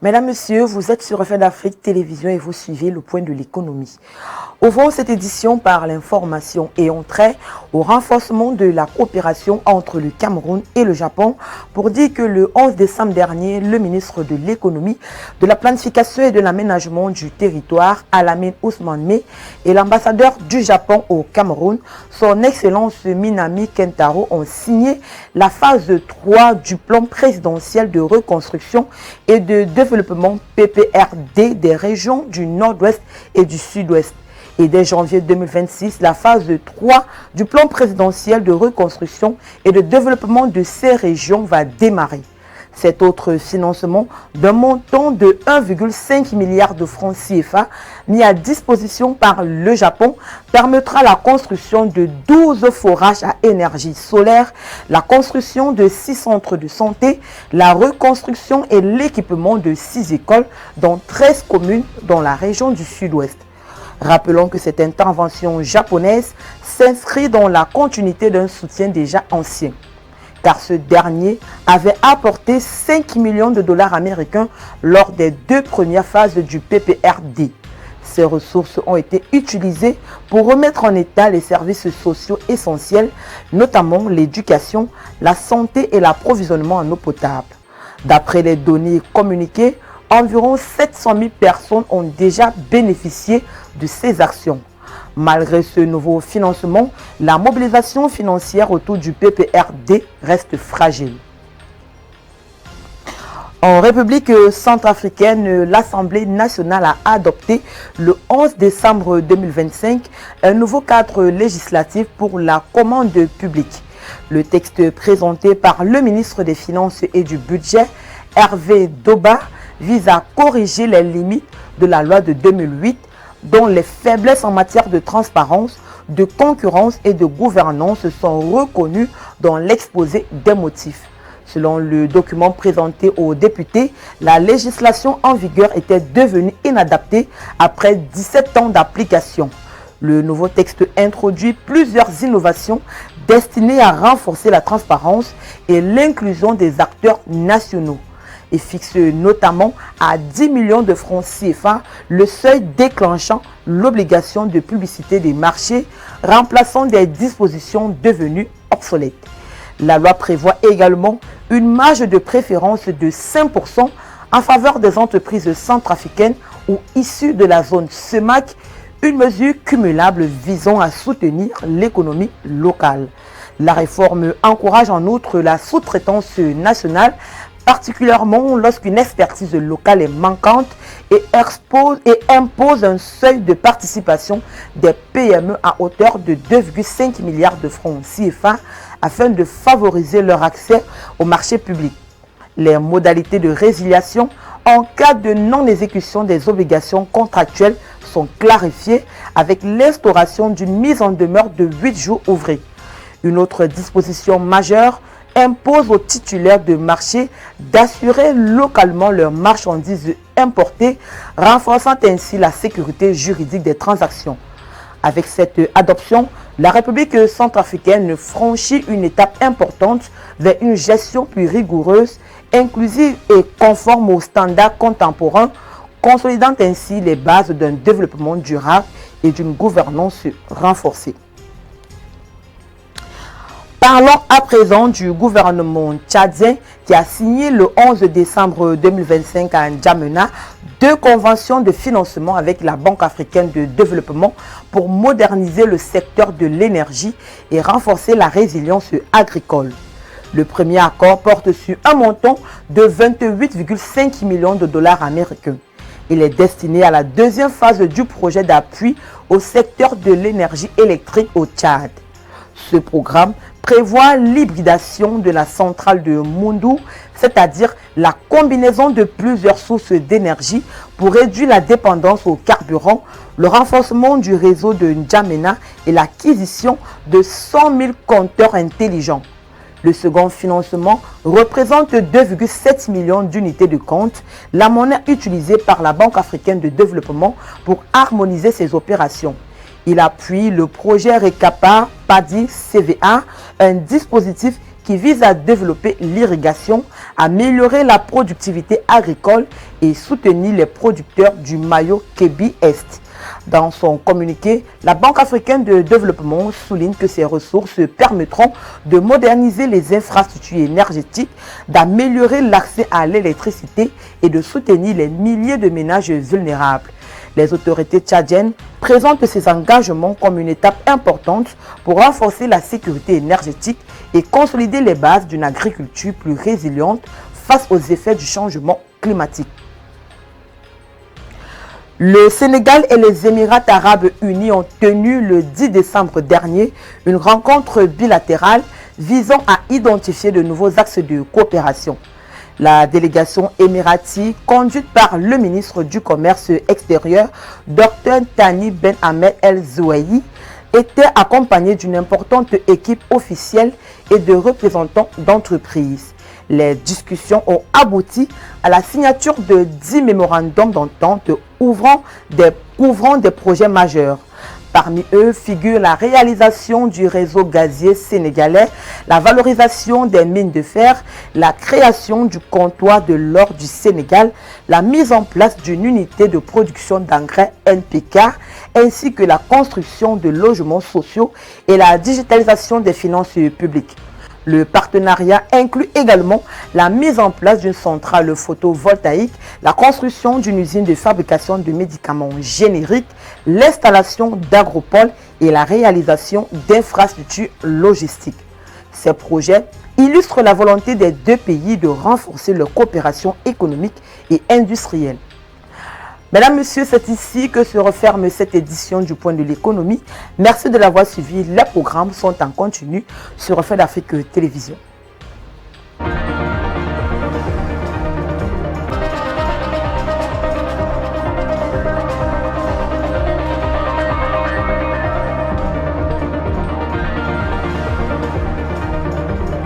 Mesdames, Messieurs, vous êtes sur FM d'Afrique Télévision et vous suivez le point de l'économie. Ouvrons cette édition par l'information et on trait au renforcement de la coopération entre le Cameroun et le Japon pour dire que le 11 décembre dernier, le ministre de l'économie, de la planification et de l'aménagement du territoire, Alamine Ousmane, et l'ambassadeur du Japon au Cameroun, son Excellence Minami Kentaro, ont signé la phase 3 du plan présidentiel de reconstruction et de développement PPRD des régions du Nord-Ouest et du Sud-Ouest. Et dès janvier 2026, la phase 3 du plan présidentiel de reconstruction et de développement de ces régions va démarrer. Cet autre financement d'un montant de 1,5 milliard de francs CFA mis à disposition par le Japon permettra la construction de 12 forages à énergie solaire, la construction de 6 centres de santé, la reconstruction et l'équipement de 6 écoles dans 13 communes dans la région du Sud-Ouest. Rappelons que cette intervention japonaise s'inscrit dans la continuité d'un soutien déjà ancien, car ce dernier avait apporté 5 millions de dollars américains lors des 2 premières phases du PPRD. Ces ressources ont été utilisées pour remettre en état les services sociaux essentiels, notamment l'éducation, la santé et l'approvisionnement en eau potable. D'après les données communiquées, environ 700 000 personnes ont déjà bénéficié de ces actions. Malgré ce nouveau financement, la mobilisation financière autour du PPRD reste fragile. En République centrafricaine, l'Assemblée nationale a adopté le 11 décembre 2025 un nouveau cadre législatif pour la commande publique. Le texte présenté par le ministre des Finances et du Budget, Hervé Doba, vise à corriger les limites de la loi de 2008 dont les faiblesses en matière de transparence, de concurrence et de gouvernance sont reconnues dans l'exposé des motifs. Selon le document présenté aux députés, la législation en vigueur était devenue inadaptée après 17 ans d'application. Le nouveau texte introduit plusieurs innovations destinées à renforcer la transparence et l'inclusion des acteurs nationaux et fixe notamment à 10 millions de francs CFA le seuil déclenchant l'obligation de publicité des marchés, remplaçant des dispositions devenues obsolètes. La loi prévoit également une marge de préférence de 5% en faveur des entreprises centrafricaines ou issues de la zone CEMAC, une mesure cumulable visant à soutenir l'économie locale. La réforme encourage en outre la sous-traitance nationale, particulièrement lorsqu'une expertise locale est manquante et impose un seuil de participation des PME à hauteur de 2,5 milliards de francs CFA afin de favoriser leur accès au marché public. Les modalités de résiliation en cas de non-exécution des obligations contractuelles sont clarifiées avec l'instauration d'une mise en demeure de 8 jours ouvrés. Une autre disposition majeure impose aux titulaires de marché d'assurer localement leurs marchandises importées, renforçant ainsi la sécurité juridique des transactions. Avec cette adoption, la République centrafricaine franchit une étape importante vers une gestion plus rigoureuse, inclusive et conforme aux standards contemporains, consolidant ainsi les bases d'un développement durable et d'une gouvernance renforcée. Parlons à présent du gouvernement tchadien qui a signé le 11 décembre 2025 à N'Djamena 2 conventions de financement avec la Banque africaine de développement pour moderniser le secteur de l'énergie et renforcer la résilience agricole. Le premier accord porte sur un montant de 28,5 millions de dollars américains. Il est destiné à la deuxième phase du projet d'appui au secteur de l'énergie électrique au Tchad. Ce programme prévoit l'hybridation de la centrale de Moundou, c'est-à-dire la combinaison de plusieurs sources d'énergie pour réduire la dépendance au carburant, le renforcement du réseau de N'Djamena et l'acquisition de 100 000 compteurs intelligents. Le second financement représente 2,7 millions d'unités de compte, la monnaie utilisée par la Banque africaine de développement pour harmoniser ses opérations. Il appuie le projet RECAPA PADI CVA, un dispositif qui vise à développer l'irrigation, améliorer la productivité agricole et soutenir les producteurs du maillot Kébi-Est. Dans son communiqué, la Banque africaine de développement souligne que ces ressources permettront de moderniser les infrastructures énergétiques, d'améliorer l'accès à l'électricité et de soutenir les milliers de ménages vulnérables. Les autorités tchadiennes présentent ces engagements comme une étape importante pour renforcer la sécurité énergétique et consolider les bases d'une agriculture plus résiliente face aux effets du changement climatique. Le Sénégal et les Émirats arabes unis ont tenu le 10 décembre dernier une rencontre bilatérale visant à identifier de nouveaux axes de coopération. La délégation émiratie, conduite par le ministre du Commerce extérieur, Dr Thani Ben Ahmed El Zouayi, était accompagnée d'une importante équipe officielle et de représentants d'entreprises. Les discussions ont abouti à la signature de 10 mémorandums d'entente couvrant des projets majeurs. Parmi eux figurent la réalisation du réseau gazier sénégalais, la valorisation des mines de fer, la création du comptoir de l'or du Sénégal, la mise en place d'une unité de production d'engrais NPK, ainsi que la construction de logements sociaux et la digitalisation des finances publiques. Le partenariat inclut également la mise en place d'une centrale photovoltaïque, la construction d'une usine de fabrication de médicaments génériques, l'installation d'agropoles et la réalisation d'infrastructures logistiques. Ces projets illustrent la volonté des deux pays de renforcer leur coopération économique et industrielle. Mesdames, Messieurs, c'est ici que se referme cette édition du Point de l'économie. Merci de l'avoir suivi. Les programmes sont en continu sur Reflet d'Afrique Télévision.